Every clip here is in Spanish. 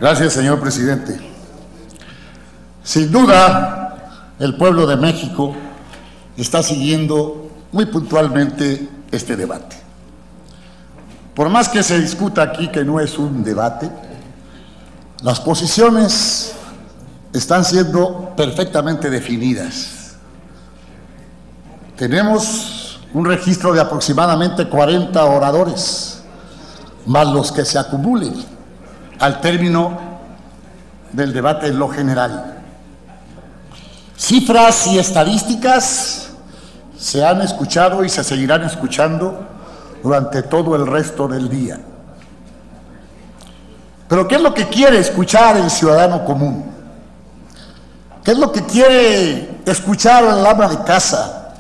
Gracias, señor presidente. Sin duda, el pueblo de México está siguiendo muy puntualmente este debate. Por más que se discuta aquí que no es un debate, las posiciones están siendo perfectamente definidas. Tenemos un registro de aproximadamente 40 oradores, más los que se acumulen al término del debate en lo general. Cifras y estadísticas se han escuchado y se seguirán escuchando durante todo el resto del día. Pero ¿qué es lo que quiere escuchar el ciudadano común? ¿Qué es lo que quiere escuchar el ama de casa,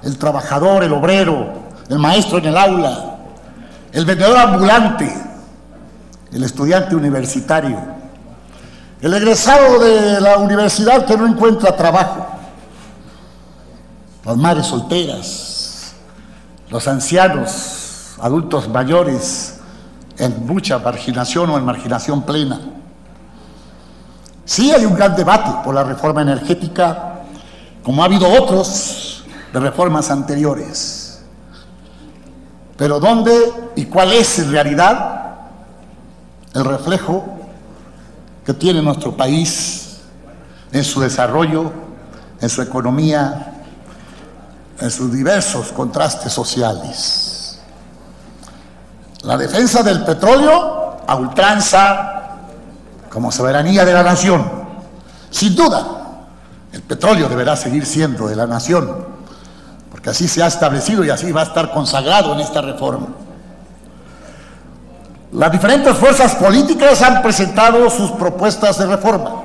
el trabajador, el obrero, el maestro en el aula, el vendedor ambulante, el estudiante universitario, el egresado de la universidad que no encuentra trabajo, las madres solteras, los ancianos, adultos mayores en mucha marginación o en marginación plena? Sí hay un gran debate por la reforma energética, como ha habido otros de reformas anteriores. Pero ¿dónde y cuál es en realidad el reflejo que tiene nuestro país en su desarrollo, en su economía, en sus diversos contrastes sociales? La defensa del petróleo a ultranza como soberanía de la nación. Sin duda, el petróleo deberá seguir siendo de la nación, porque así se ha establecido y así va a estar consagrado en esta reforma. Las diferentes fuerzas políticas han presentado sus propuestas de reforma.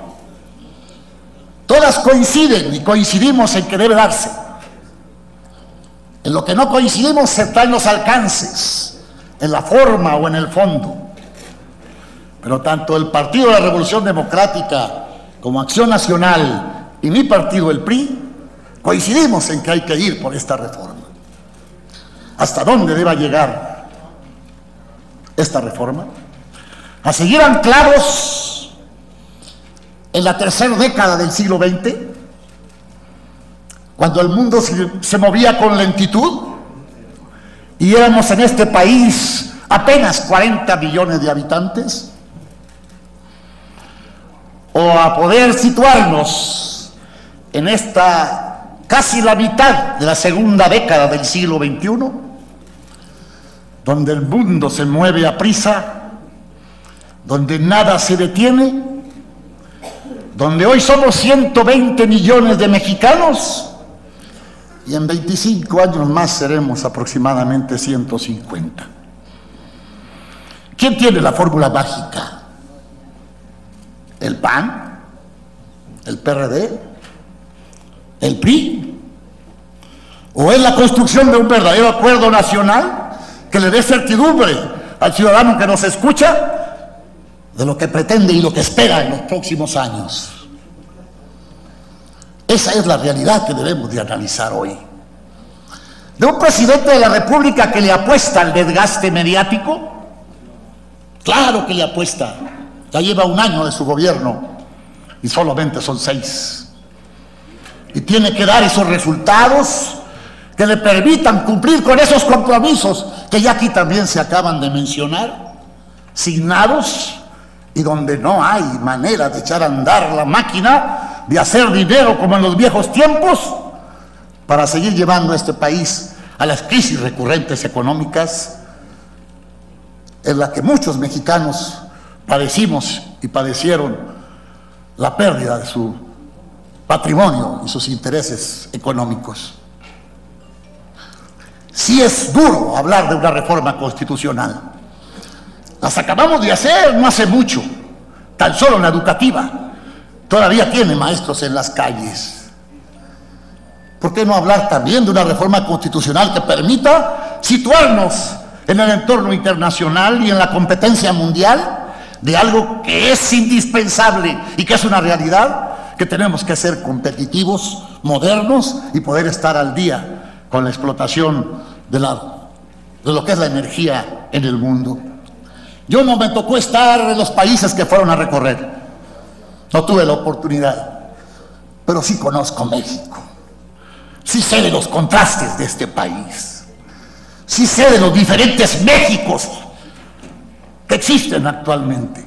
Todas coinciden y coincidimos en que debe darse. En lo que no coincidimos está en los alcances, en la forma o en el fondo. Pero tanto el Partido de la Revolución Democrática como Acción Nacional y mi partido, el PRI, coincidimos en que hay que ir por esta reforma. ¿Hasta dónde deba llegar esta reforma? A seguir anclados en la tercera década del siglo XX, cuando el mundo se movía con lentitud y éramos en este país apenas 40 millones de habitantes, o a poder situarnos en esta casi la mitad de la segunda década del siglo XXI, donde el mundo se mueve a prisa, donde nada se detiene, donde hoy somos 120 millones de mexicanos y en 25 años más seremos aproximadamente 150. ¿Quién tiene la fórmula mágica? ¿El PAN? ¿El PRD? ¿El PRI? ¿O es la construcción de un verdadero acuerdo nacional que le dé certidumbre al ciudadano que nos escucha de lo que pretende y lo que espera en los próximos años? Esa es la realidad que debemos de analizar hoy. De un presidente de la República que le apuesta al desgaste mediático, claro que le apuesta. Ya lleva un año de su gobierno y solamente son 6. Y tiene que dar esos resultados que le permitan cumplir con esos compromisos que ya aquí también se acaban de mencionar, signados, y donde no hay manera de echar a andar la máquina, de hacer dinero como en los viejos tiempos, para seguir llevando a este país a las crisis recurrentes económicas en la que muchos mexicanos padecimos y padecieron la pérdida de su patrimonio y sus intereses económicos. Sí es duro hablar de una reforma constitucional. Las acabamos de hacer no hace mucho, tan solo en la educativa. Todavía tiene maestros en las calles. ¿Por qué no hablar también de una reforma constitucional que permita situarnos en el entorno internacional y en la competencia mundial de algo que es indispensable y que es una realidad, que tenemos que ser competitivos, modernos y poder estar al día con la explotación de lo que es la energía en el mundo? Yo no me tocó estar en los países que fueron a recorrer, no tuve la oportunidad, pero sí conozco México, sí sé de los contrastes de este país, sí sé de los diferentes Méxicos que existen actualmente,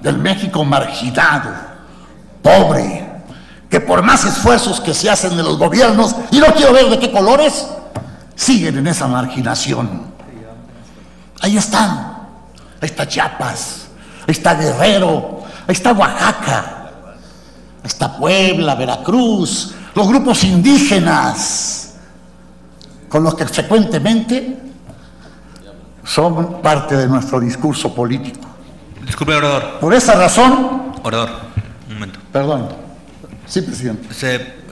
del México marginado, pobre, que por más esfuerzos que se hacen de los gobiernos, y no quiero ver de qué colores, siguen en esa marginación. Ahí están, ahí está Chiapas, ahí está Guerrero, ahí está Oaxaca, ahí está Puebla, Veracruz, los grupos indígenas, con los que frecuentemente son parte de nuestro discurso político. Disculpe, orador. Por esa razón... Orador, un momento. Perdón. Sí, presidente.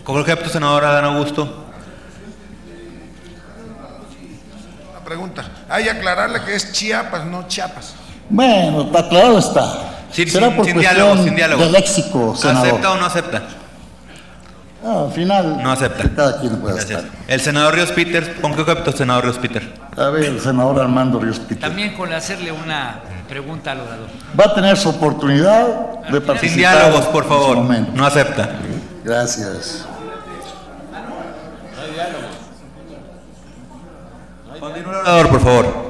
Con objeto, senador Adán Augusto. Una pregunta. Hay que aclararle que es Chiapas, no Chiapas. Bueno, aclarado está. Será por sin cuestión sin diálogo. de léxico, senador. ¿Acepta o no acepta? Al final, no acepta. Cada quien puede Gracias. estar. El senador Ríos Peter, ¿con qué objeto, senador Ríos Peter? A ver, el senador Armando Ríos Peter. También con hacerle una pregunta al orador. Va a tener su oportunidad de participar. Sin diálogos, por favor. No acepta. Gracias. Continúe, orador, por favor.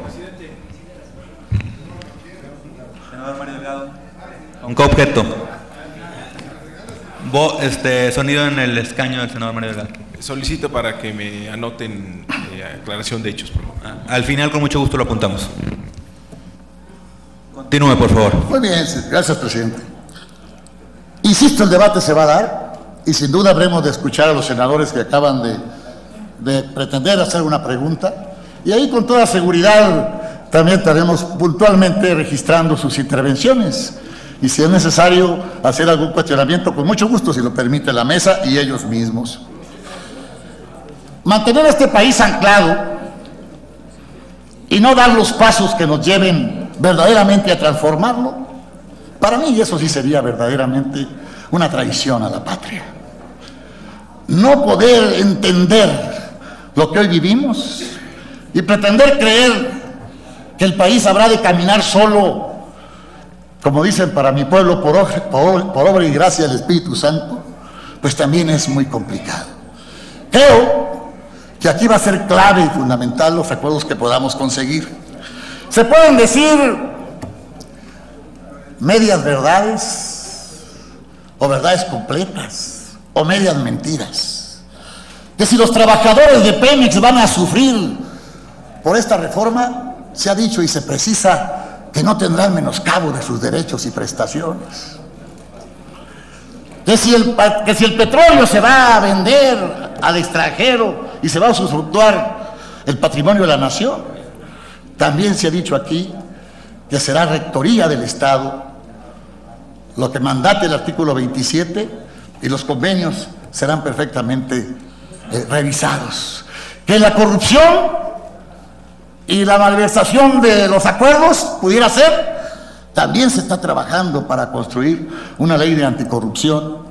Senador Mario Delgado. ¿Con qué objeto? Sonido en el escaño del senador Mario Delgado. Solicito para que me anoten aclaración de hechos, por favor. Al final, con mucho gusto, lo apuntamos. Continúe, por favor. Muy bien, gracias, presidente. Insisto, el debate se va a dar y sin duda habremos de escuchar a los senadores que acaban de pretender hacer una pregunta, y ahí con toda seguridad también estaremos puntualmente registrando sus intervenciones, y si es necesario hacer algún cuestionamiento, con mucho gusto, si lo permite la mesa y ellos mismos. Mantener a este país anclado y no dar los pasos que nos lleven verdaderamente a transformarlo, para mí eso sí sería verdaderamente una traición a la patria. No poder entender lo que hoy vivimos y pretender creer que el país habrá de caminar solo, como dicen para mi pueblo, por obra y gracia del Espíritu Santo, pues también es muy complicado. Creo que aquí va a ser clave y fundamental los acuerdos que podamos conseguir. Se pueden decir medias verdades o verdades completas o medias mentiras. Que si los trabajadores de Pemex van a sufrir por esta reforma, se ha dicho y se precisa que no tendrán menoscabo de sus derechos y prestaciones. Que si el petróleo se va a vender al extranjero y se va a usufructuar el patrimonio de la nación, también se ha dicho aquí que será rectoría del Estado lo que mandate el artículo 27 y los convenios serán perfectamente revisados. Que la corrupción y la malversación de los acuerdos pudiera ser, también se está trabajando para construir una ley de anticorrupción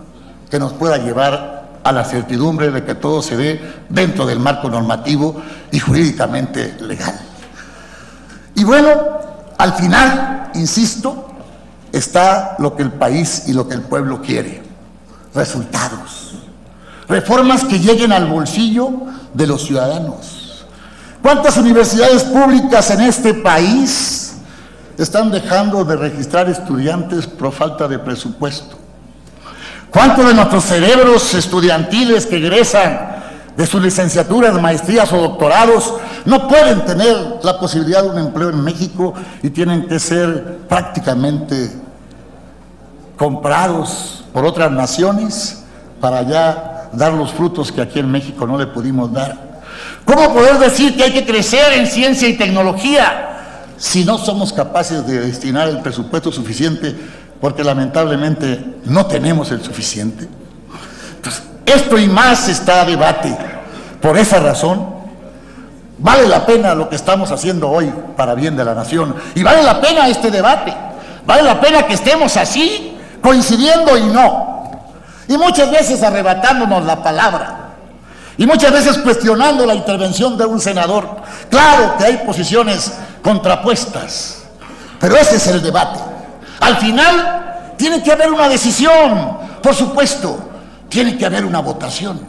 que nos pueda llevar a la certidumbre de que todo se dé dentro del marco normativo y jurídicamente legal. Y bueno, al final, insisto, está lo que el país y lo que el pueblo quiere: resultados, reformas que lleguen al bolsillo de los ciudadanos. ¿Cuántas universidades públicas en este país están dejando de registrar estudiantes por falta de presupuesto? ¿Cuántos de nuestros cerebros estudiantiles que egresan de sus licenciaturas, maestrías o doctorados no pueden tener la posibilidad de un empleo en México y tienen que ser prácticamente comprados por otras naciones para ya dar los frutos que aquí en México no le pudimos dar? ¿Cómo poder decir que hay que crecer en ciencia y tecnología si no somos capaces de destinar el presupuesto suficiente, porque lamentablemente no tenemos el suficiente? Entonces, esto y más está a debate. Por esa razón, vale la pena lo que estamos haciendo hoy para bien de la nación, y vale la pena este debate, vale la pena que estemos así, coincidiendo y no, y muchas veces arrebatándonos la palabra, y muchas veces cuestionando la intervención de un senador. Claro que hay posiciones contrapuestas. Pero ese es el debate. Al final tiene que haber una decisión, por supuesto, tiene que haber una votación.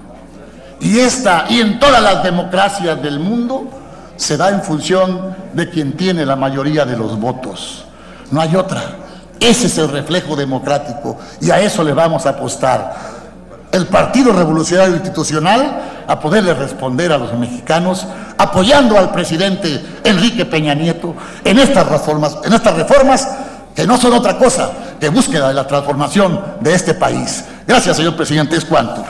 Y esta, y en todas las democracias del mundo, se da en función de quien tiene la mayoría de los votos. No hay otra. Ese es el reflejo democrático y a eso le vamos a apostar. El Partido Revolucionario Institucional a poderle responder a los mexicanos, apoyando al presidente Enrique Peña Nieto en estas reformas que no son otra cosa que búsqueda de la transformación de este país. Gracias, señor presidente, es cuanto.